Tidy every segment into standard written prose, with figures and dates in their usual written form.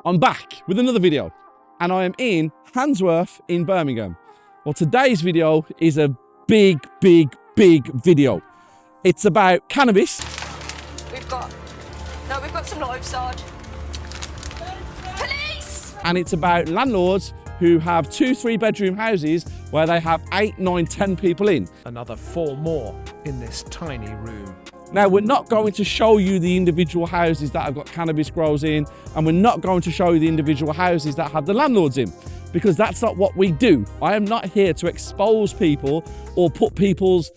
I'm back with another video and I am in Handsworth in Birmingham. Well, today's video is a big video. It's about cannabis. We've got some live, Sarge. Police! And it's about landlords who have 2-3 bedroom houses where they have 8, 9, 10 people in. Another 4 more in this tiny room. Now, we're not going to show you the individual houses that have got cannabis grows in, and we're not going to show you the individual houses that have the landlords in, because that's not what we do. I am not here to expose people or put people's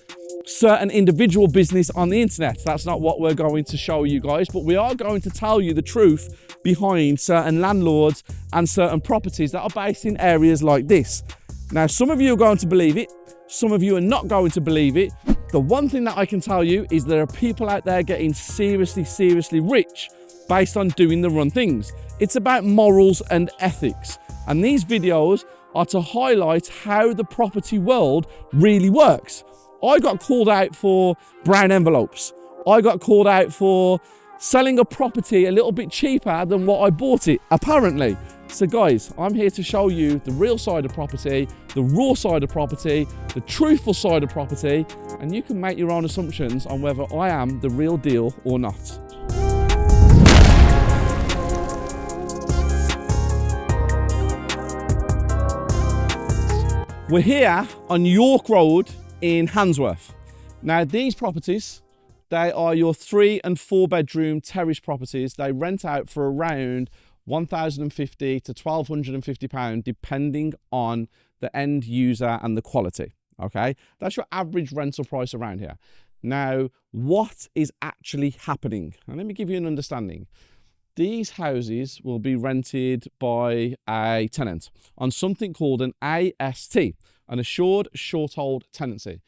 certain individual business on the internet. That's not what we're going to show you guys, but we are going to tell you the truth behind certain landlords and certain properties that are based in areas like this. Now, some of you are going to believe it, some of you are not going to believe it. The one thing that I can tell you is there are people out there getting seriously rich based on doing the wrong things. It's about morals and ethics. And these videos are to highlight how the property world really works. I got called out for brown envelopes. I got called out for selling a property a little bit cheaper than what I bought it, apparently. So guys, I'm here to show you the real side of property, the raw side of property, the truthful side of property, and you can make your own assumptions on whether I am the real deal or not. We're here on York Road in Handsworth. Now, these properties, they are your 3 and 4 bedroom terrace properties. They rent out for around £1,050 to £1,250, depending on the end user and the quality, okay? That's your average rental price around here. Now, what is actually happening? And let me give you an understanding. These houses will be rented by a tenant on something called an AST, an assured short hold tenancy.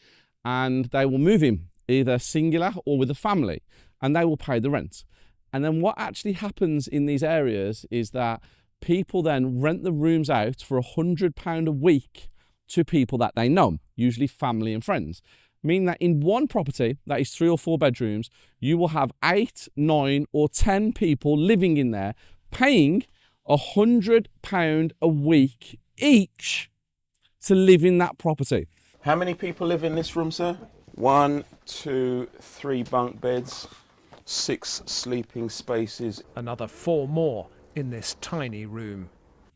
And they will move in either singular or with a family, and they will pay the rent. And then what actually happens in these areas is that people then rent the rooms out for £100 a week to people that they know, usually family and friends. Meaning that in one property that is 3 or 4 bedrooms, you will have 8, 9 or 10 people living in there paying £100 a week each to live in that property. How many people live in this room, sir? 1, 2, 3 bunk beds, 6 sleeping spaces. Another 4 more in this tiny room.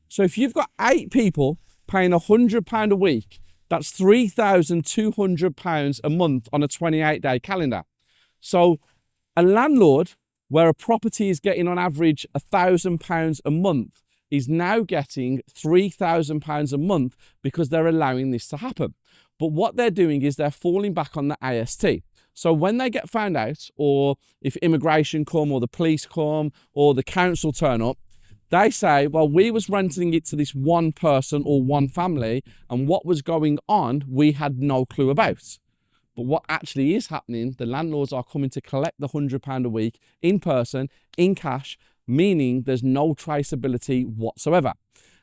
So if you've got 8 people paying £100 a week, that's £3,200 a month on a 28-day calendar. So a landlord where a property is getting on average £1,000 a month is now getting £3,000 a month because they're allowing this to happen. But what they're doing is they're falling back on the AST. So when they get found out, or if immigration come, or the police come, or the council turn up, they say, well, we was renting it to this one person or one family, and what was going on, we had no clue about. But what actually is happening, the landlords are coming to collect the £100 a week in person, in cash, meaning there's no traceability whatsoever.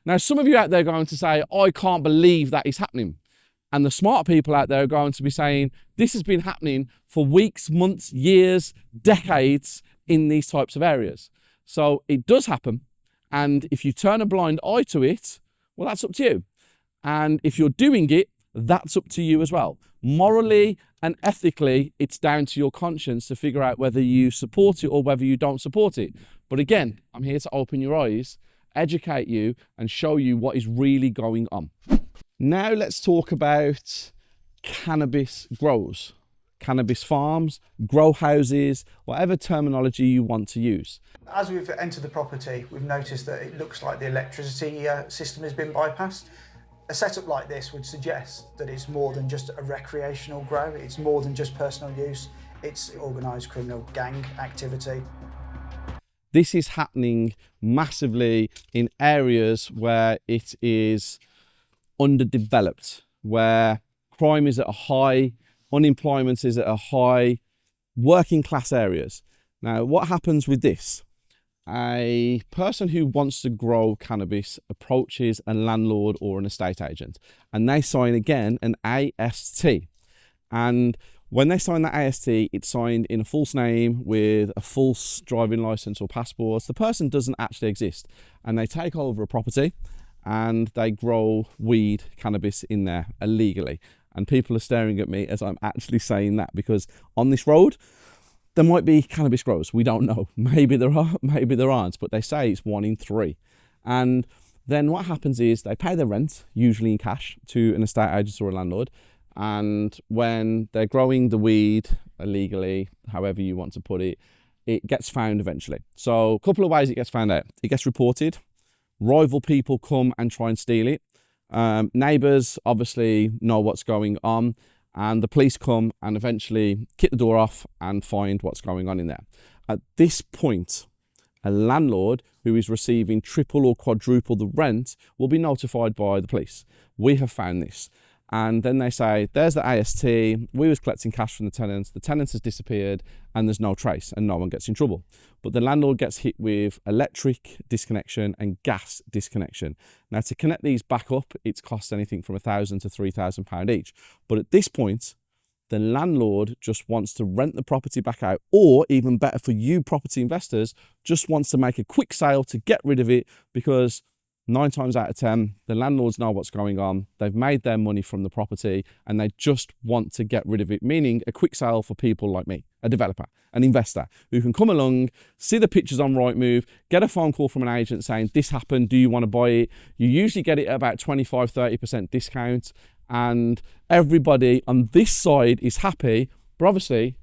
Now, some of you out there are going to say, I can't believe that is happening. And the smart people out there are going to be saying, this has been happening for weeks, months, years, decades in these types of areas. So it does happen. And if you turn a blind eye to it, well, that's up to you. And if you're doing it, that's up to you as well. Morally and ethically, it's down to your conscience to figure out whether you support it or whether you don't support it. But again, I'm here to open your eyes, educate you, and show you what is really going on. Now let's talk about cannabis grows, cannabis farms, grow houses, whatever terminology you want to use. As we've entered the property, we've noticed that it looks like the electricity system has been bypassed. A setup like this would suggest that it's more than just a recreational grow, it's more than just personal use, it's organised criminal gang activity. This is happening massively in areas where it is underdeveloped, where crime is at a high, unemployment is at a high, working class areas. Now, what happens with this? A person who wants to grow cannabis approaches a landlord or an estate agent, and they sign again an AST. And When they sign that AST, it's signed in a false name with a false driving license or passport. The person doesn't actually exist, and they take over a property and they grow weed, cannabis in there illegally. And people are staring at me as I'm actually saying that, because on this road, there might be cannabis growers. We don't know. Maybe there are, maybe there aren't, but they say it's 1 in 3. And then what happens is they pay their rent, usually in cash, to an estate agent or a landlord. And when they're growing the weed illegally, however you want to put it, it gets found eventually. So a couple of ways it gets found out. It gets reported. Rival people come and try and steal it. Neighbours obviously know what's going on, and the police come and eventually kick the door off and find what's going on in there. At this point, a landlord who is receiving triple or quadruple the rent will be notified by the police. We have found this. And then they say, there's the AST, we was collecting cash from the tenant has disappeared, and there's no trace, and no one gets in trouble. But the landlord gets hit with electric disconnection and gas disconnection. Now, to connect these back up, it's cost anything from £1,000 to £3,000 each. But at this point, the landlord just wants to rent the property back out, or even better for you property investors, just wants to make a quick sale to get rid of it, because 9 times out of 10, the landlords know what's going on. They've made their money from the property and they just want to get rid of it, meaning a quick sale for people like me, a developer, an investor who can come along, see the pictures on Rightmove, get a phone call from an agent saying, this happened, do you want to buy it? You usually get it at about 25-30% discount, and everybody on this side is happy. But obviously,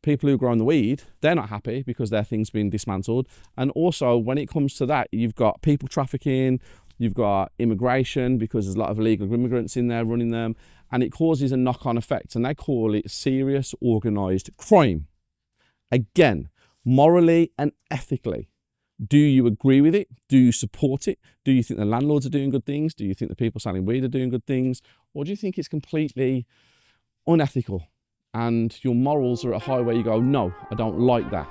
people who grow in the weed, they're not happy because their thing's been dismantled. And also, when it comes to that, you've got people trafficking, you've got immigration, because there's a lot of illegal immigrants in there running them, and it causes a knock-on effect, and they call it serious organised crime. Again, morally and ethically, do you agree with it? Do you support it? Do you think the landlords are doing good things? Do you think the people selling weed are doing good things? Or do you think it's completely unethical? And your morals are at a high where you go, no, I don't like that.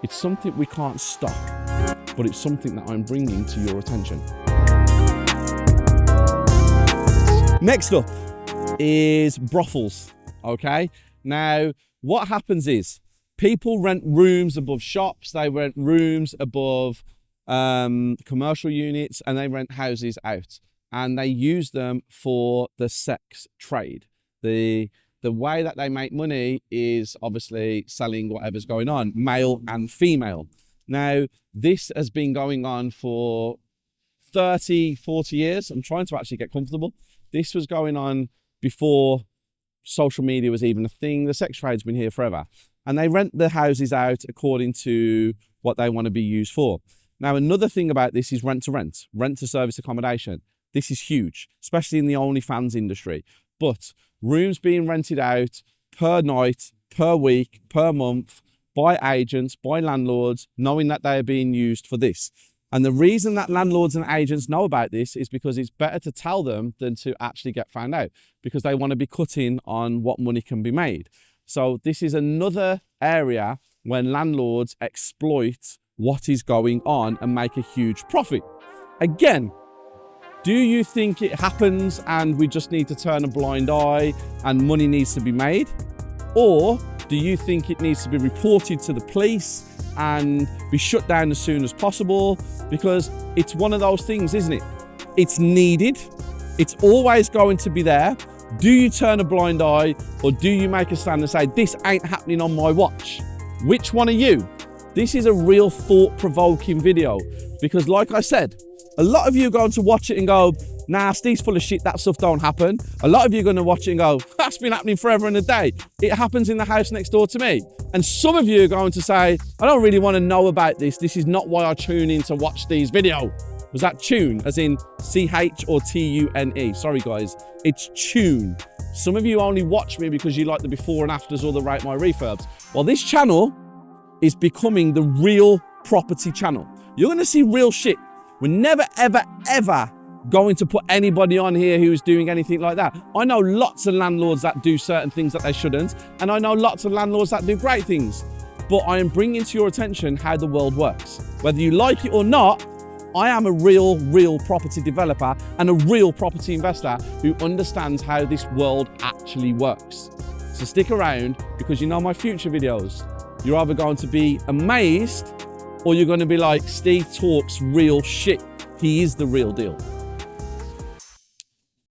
It's something we can't stop, but it's something that I'm bringing to your attention. Next up is brothels, okay? Now, what happens is people rent rooms above shops, they rent rooms above commercial units, and they rent houses out, and they use them for the sex trade. The way that they make money is obviously selling whatever's going on, male and female. Now, this has been going on for 30, 40 years. I'm trying to actually get comfortable. This was going on before social media was even a thing. The sex trade's been here forever. And they rent the houses out according to what they want to be used for. Now, another thing about this is rent to service accommodation. This is huge, especially in the OnlyFans industry. But rooms being rented out per night, per week, per month, by agents, by landlords, knowing that they are being used for this. And the reason that landlords and agents know about this is because it's better to tell them than to actually get found out, because they want to be cutting on what money can be made. So this is another area when landlords exploit what is going on and make a huge profit. Again, do you think it happens and we just need to turn a blind eye and money needs to be made? Or do you think it needs to be reported to the police and be shut down as soon as possible? Because it's one of those things, isn't it? It's needed. It's always going to be there. Do you turn a blind eye, or do you make a stand and say, this ain't happening on my watch? Which one are you? This is a real thought-provoking video, because like I said, a lot of you are going to watch it and go, nah, Steve's full of shit, that stuff don't happen. A lot of you are going to watch it and go, that's been happening forever and a day. It happens in the house next door to me. And some of you are going to say, I don't really want to know about this. This is not why I tune in to watch Steve's video. Was that tune, as in C-H or T-U-N-E? Sorry guys, it's tune. Some of you only watch me because you like the before and afters or the rate my refurbs. Well, this channel is becoming the real property channel. You're going to see real shit. We're never, ever, ever going to put anybody on here who's doing anything like that. I know lots of landlords that do certain things that they shouldn't, and I know lots of landlords that do great things. But I am bringing to your attention how the world works. Whether you like it or not, I am a real property developer and a real property investor who understands how this world actually works. So stick around, because you know my future videos, you're either going to be amazed or you're going to be like, Steve talks real shit. He is the real deal.